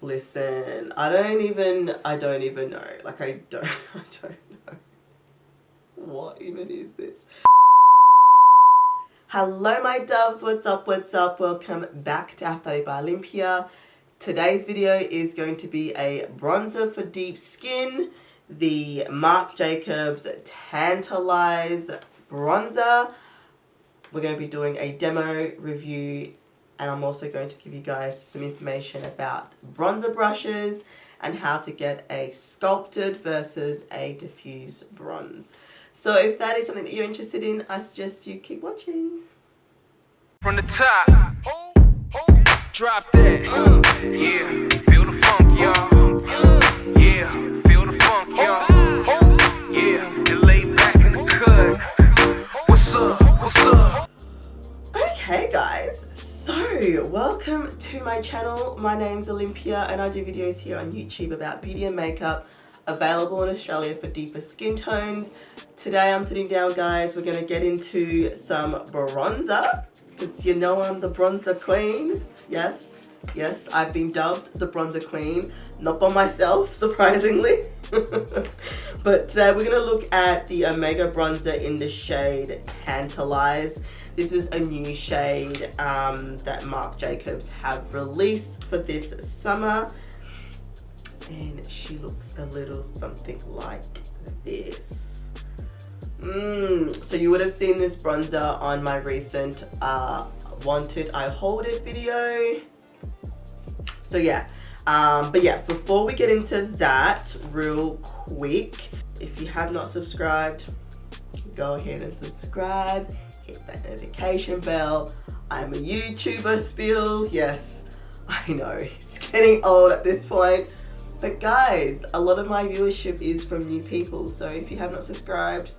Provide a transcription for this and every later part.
Listen, I don't even know. Like, I don't know. What even is this? Hello, my doves. What's up? Welcome back to Afrodite by Olympia. Today's video is going to be a bronzer for deep skin. The Marc Jacobs Tantalize bronzer. We're going to be doing a demo review, and I'm also going to give you guys some information about bronzer brushes and how to get a sculpted versus a diffused bronze. So if that is something that you're interested in, I suggest you keep watching. From the top, drop that, yeah, feel the funk, y'all, yeah, feel the funk, y'all, yeah, lay back in the cut, what's up? Okay guys, so welcome to my channel. My name's Olympia and I do videos here on YouTube about beauty and makeup, available in Australia for deeper skin tones. Today I'm sitting down, guys, we're going to get into some bronzer, because you know I'm the bronzer queen. Yes, I've been dubbed the bronzer queen, not by myself, surprisingly. But today we're going to look at the Omega bronzer in the shade Tantalize. This is a new shade that Marc Jacobs have released for this summer. And she looks a little something like this. So you would have seen this bronzer on my recent Wanted I Hold It video. So yeah, but yeah, before we get into that, real quick, if you have not subscribed, go ahead and subscribe. Hit that notification bell. I'm a YouTuber still. Yes, I know it's getting old at this point, but guys, a lot of my viewership is from new people. So if you have not subscribed,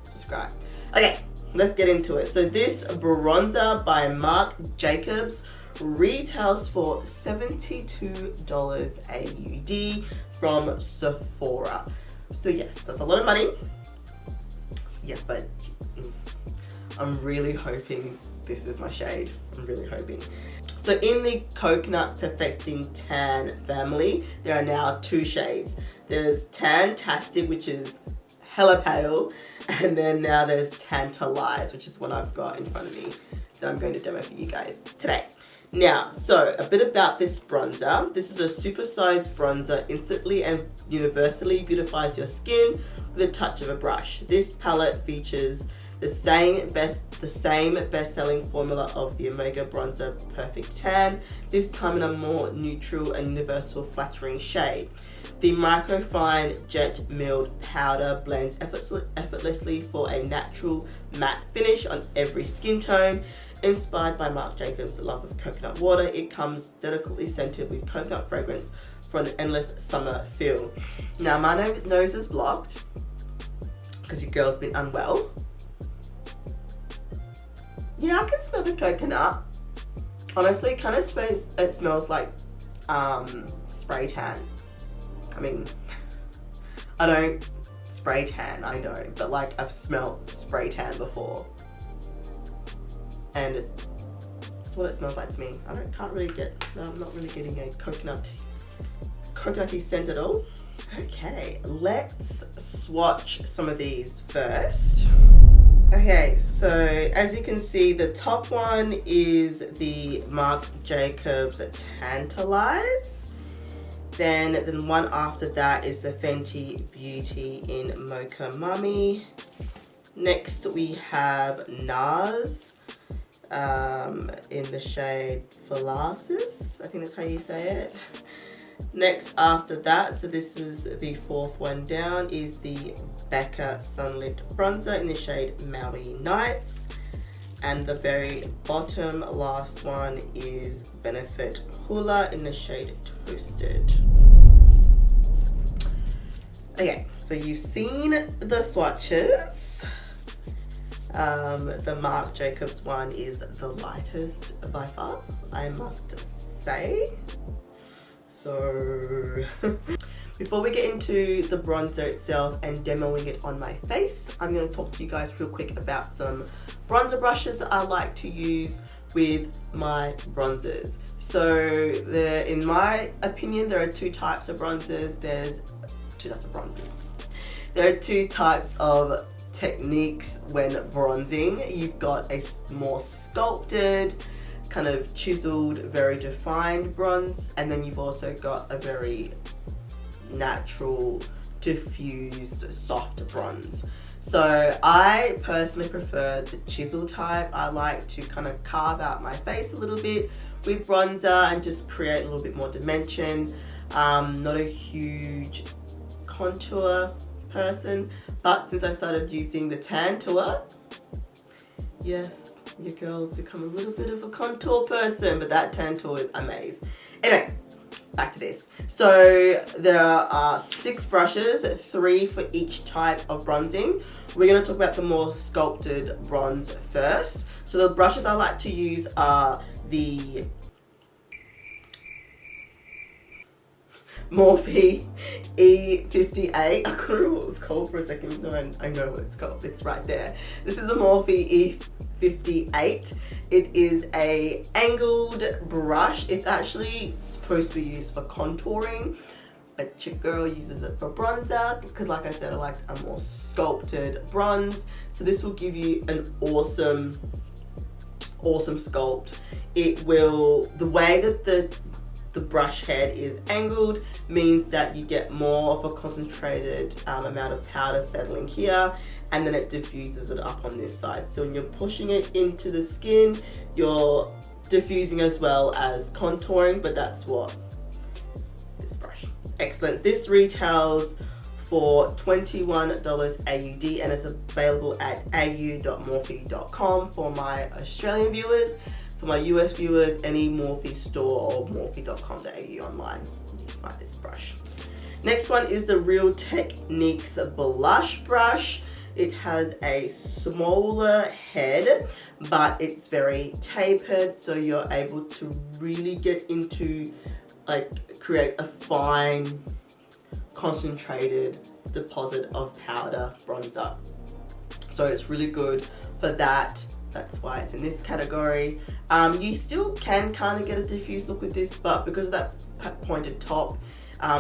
subscribe. Okay, let's get into it. So this bronzer by Marc Jacobs retails for $72 AUD from Sephora. So yes, that's a lot of money. Yeah, but I'm really hoping this is my shade. I'm really hoping. So in the Coconut Perfecting Tan family, there are now two shades. There's Tantastic, which is hella pale, and then now there's Tantalize, which is what I've got in front of me that I'm going to demo for you guys today. Now, so a bit about this bronzer. This is a supersized bronzer, instantly and universally beautifies your skin with a touch of a brush. This palette features the same best-selling formula of the Omega bronzer Perfect Tan, this time in a more neutral and universal flattering shade. The microfine jet milled powder blends effortlessly for a natural matte finish on every skin tone. Inspired by Marc Jacobs' love of coconut water, it comes delicately scented with coconut fragrance for an endless summer feel. Now my nose is blocked because your girl's been unwell. Yeah, I can smell the coconut. Honestly, it kind of smells like spray tan. I mean, I don't spray tan, I know, but like I've smelled spray tan before. And it's what it smells like to me. I'm not really getting a coconutty scent at all. Okay, let's swatch some of these first. Okay, so as you can see, the top one is the Marc Jacobs Tantalize. Then the one after that is the Fenty Beauty in Mocha Mami. Next we have NARS in the shade Falaises. I think that's how you say it. Next after that, so this is the fourth one down, is the Becca Sunlit bronzer in the shade Maui Nights. And the very bottom last one is Benefit Hoola in the shade Toasted. Okay, so you've seen the swatches. The Marc Jacobs one is the lightest by far, I must say. So before we get into the bronzer itself and demoing it on my face, I'm going to talk to you guys real quick about some bronzer brushes that I like to use with my bronzers. So in my opinion, there are two types of bronzers. There are two types of techniques when bronzing. You've got a more sculpted, kind of chiseled, very defined bronze, and then you've also got a very natural, diffused, soft bronze. So I personally prefer the chisel type. I like to kind of carve out my face a little bit with bronzer and just create a little bit more dimension. Not a huge contour person, but since I started using the tan tour, yes, your girl's become a little bit of a contour person, but that tan tour is amazing. Anyway, back to this. So there are 6 brushes, 3 for each type of bronzing. We're going to talk about the more sculpted bronze first. So the brushes I like to use are the Morphe E58. I couldn't remember what it was called for a second. No, I know what it's called. It's right there. This is the Morphe E58. It is a angled brush. It's actually supposed to be used for contouring, but your girl uses it for bronzer because, like I said, I like a more sculpted bronze. So this will give you an awesome sculpt. It will, the way that the brush head is angled means that you get more of a concentrated amount of powder settling here, and then it diffuses it up on this side. So when you're pushing it into the skin, you're diffusing as well as contouring, but that's what this brush. Excellent. This retails for $21 AUD and it's available at au.morphe.com for my Australian viewers. For my US viewers, any Morphe store or morphe.com.au online, you can find this brush. Next one is the Real Techniques blush brush. It has a smaller head, but it's very tapered, so you're able to really get into, like, create a fine, concentrated deposit of powder bronzer. So it's really good for that. That's why it's in this category. You still can kind of get a diffused look with this, but because of that pointed top,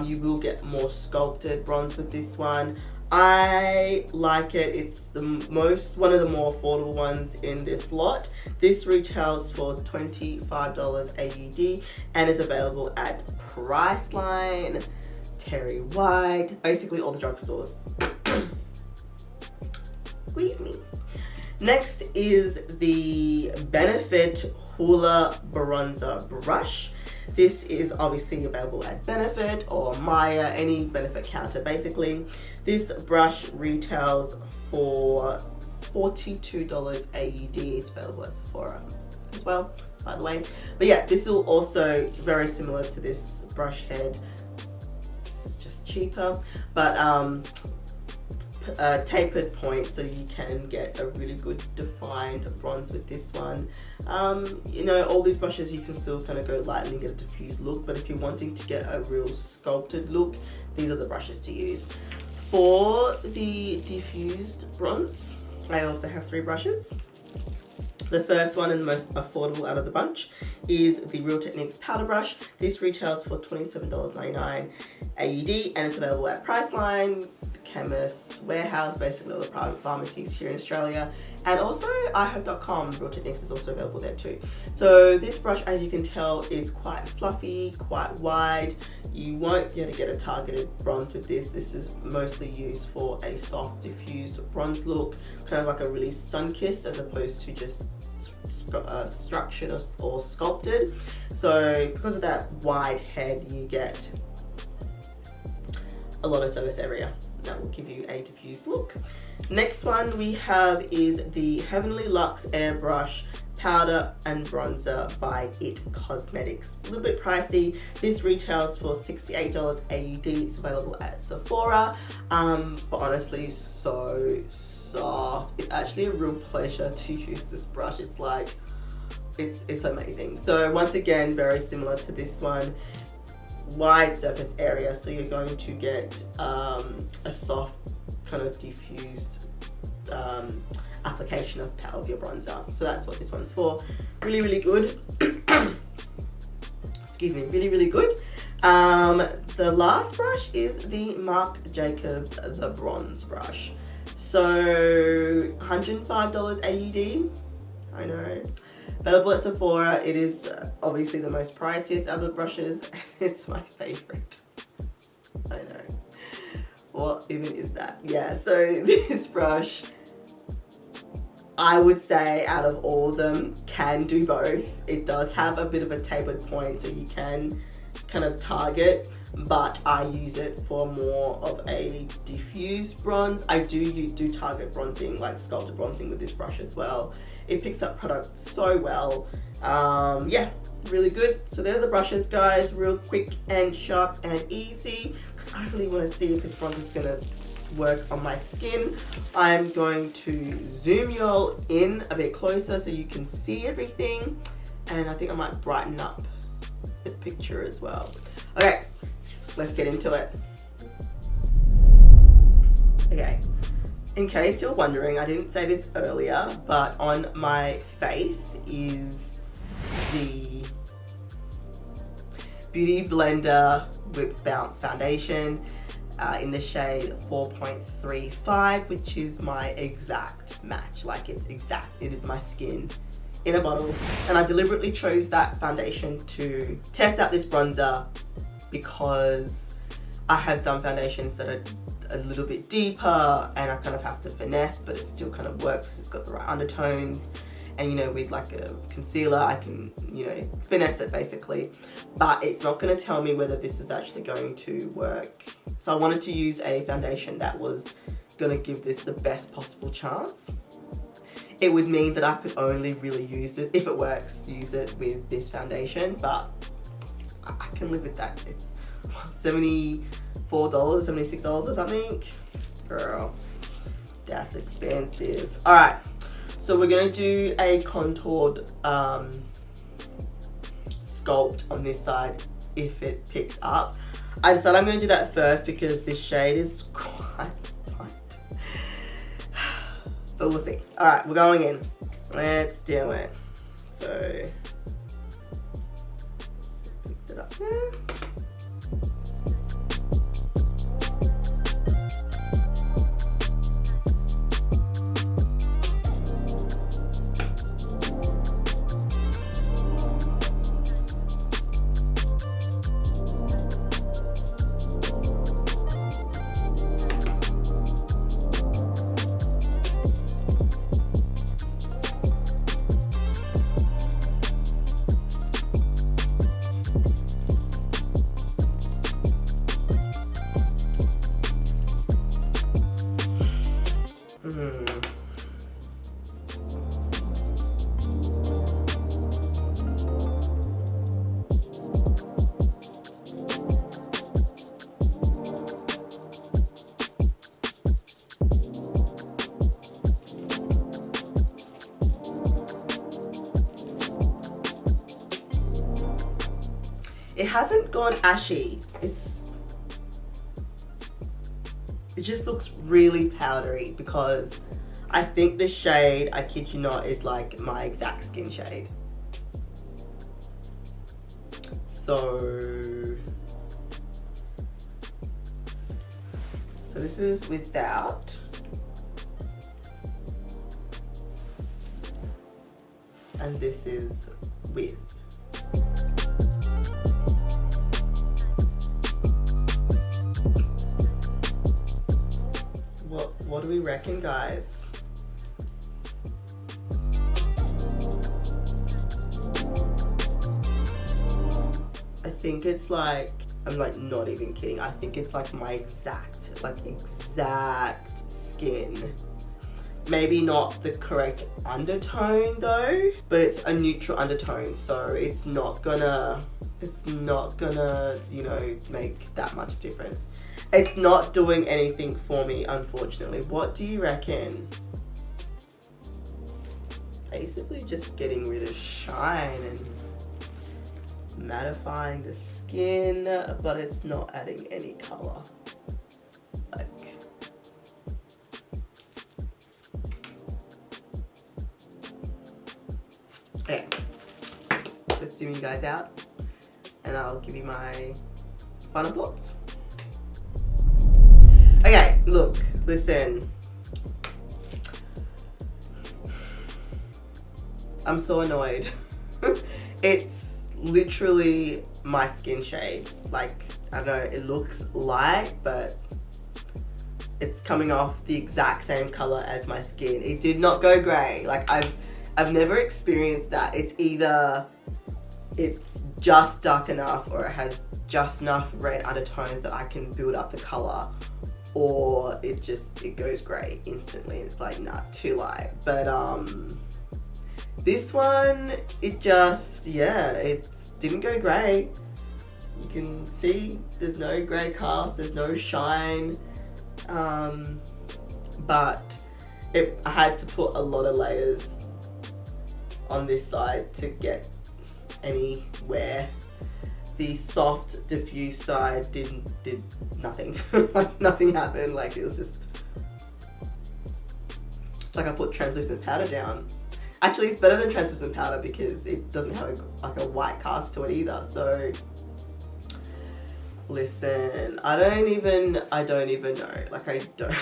you will get more sculpted bronze with this one. I like it. It's one of the more affordable ones in this lot. This retails for $25 AUD and is available at Priceline, Terry White, basically all the drugstores. Squeeze me. Next is the Benefit Hoola Bronzer Brush. This is obviously available at Benefit or Myer, any Benefit counter basically. This brush retails for $42 AUD. It's available at Sephora as well, by the way. But yeah, this is also very similar to this brush head. This is just cheaper, but tapered point, so you can get a really good defined bronze with this one. You know, all these brushes you can still kind of go lightly and get a diffused look, but if you're wanting to get a real sculpted look, these are the brushes to use. For the diffused bronze, I also have 3 brushes. The first one and the most affordable out of the bunch is the Real Techniques powder brush. This retails for $27.99 AUD and it's available at Priceline, Chemist Warehouse, basically all the private pharmacies here in Australia, and also iHub.com. Real Techniques is also available there too. So this brush, as you can tell, is quite fluffy, quite wide. You won't be able to get a targeted bronze with this. This is mostly used for a soft diffused bronze look, kind of like a really sun-kissed as opposed to just structured or sculpted. So because of that wide head, you get a lot of surface area. That will give you a diffused look. Next one we have is the Heavenly Luxe Airbrush Powder and Bronzer by It Cosmetics. A little bit pricey. This retails for $68 AUD. It's available at Sephora. But honestly, so soft. It's actually a real pleasure to use this brush. It's like, it's amazing. So once again, very similar to this one. Wide surface area, so you're going to get a soft kind of diffused application of your bronzer. So that's what this one's for. Really, really good. Excuse me, really, really good. The last brush is the Marc Jacobs The Bronze Brush. So $105 AUD. I know. Available at Sephora. It is obviously the most priciest out of the brushes. It's my favorite. I know. What even is that? Yeah, so this brush, I would say out of all of them, can do both. It does have a bit of a tapered point, so you can kind of target, but I use it for more of a diffused bronze. I do target bronzing, like sculpted bronzing with this brush as well. It picks up product so well. Yeah, really good. So they're the brushes, guys. Real quick and sharp and easy, because I really want to see if this bronzer is going to work on my skin. I'm going to zoom y'all in a bit closer so you can see everything, and I think I might brighten up the picture as well. Okay, let's get into it. Okay, in case you're wondering, I didn't say this earlier, but on my face is the Beauty Blender Whip Bounce Foundation in the shade 4.35, which is my exact match. Like, it's exact, it is my skin in a bottle. And I deliberately chose that foundation to test out this bronzer because I have some foundations that are a little bit deeper and I kind of have to finesse, but it still kind of works because it's got the right undertones. And you know, with like a concealer, I can, you know, finesse it basically, but it's not going to tell me whether this is actually going to work. So I wanted to use a foundation that was going to give this the best possible chance. It would mean that I could only really use it, if it works, use it with this foundation, but I can live with that. It's $74, $76 or something. Girl, that's expensive. All right. So we're going to do a contoured sculpt on this side if it picks up. I decided I'm going to do that first because this shade is quite light. But we'll see. Alright, we're going in. Let's do it. So, picked it up there. It hasn't gone ashy. It just looks really powdery because I think this shade, I kid you not, is like my exact skin shade. So this is without. And this is with. What do we reckon, guys? I think it's like, I'm like not even kidding. I think it's like my exact skin. Maybe not the correct undertone though, but it's a neutral undertone, so it's not gonna, you know, make that much difference. It's not doing anything for me, unfortunately. What do you reckon? Basically just getting rid of shine and mattifying the skin, but it's not adding any color. Like, hearing you guys out, and I'll give you my final thoughts. Okay, look, listen. I'm so annoyed. It's literally my skin shade. Like, I don't know, it looks light, but it's coming off the exact same color as my skin. It did not go grey. Like, I've never experienced that. It's either it's just dark enough or it has just enough red undertones that I can build up the color, or it goes grey instantly. It's like, nah, too light. But this one, it didn't go grey. You can see there's no grey cast, there's no shine. But I had to put a lot of layers on this side to get any wear. The soft diffuse side did nothing. Like, nothing happened. Like, it was just, it's like I put translucent powder down. Actually, it's better than translucent powder because it doesn't have a white cast to it either. So listen, I don't even know. Like, I don't know.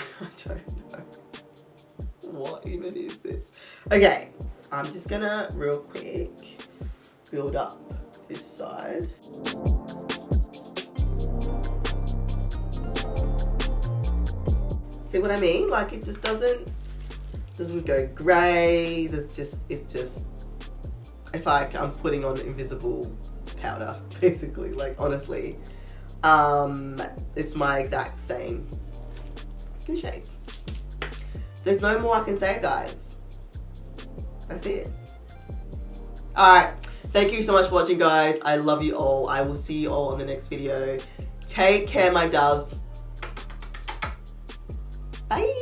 What even is this? Okay, I'm just gonna real quick build up this side. See what I mean? Like, it just doesn't go grey. It's like I'm putting on invisible powder, basically. Like, honestly, it's my exact same skin shade. There's no more I can say, guys. That's it. Alright, thank you so much for watching, guys. I love you all. I will see you all in the next video. Take care, my doves. Bye.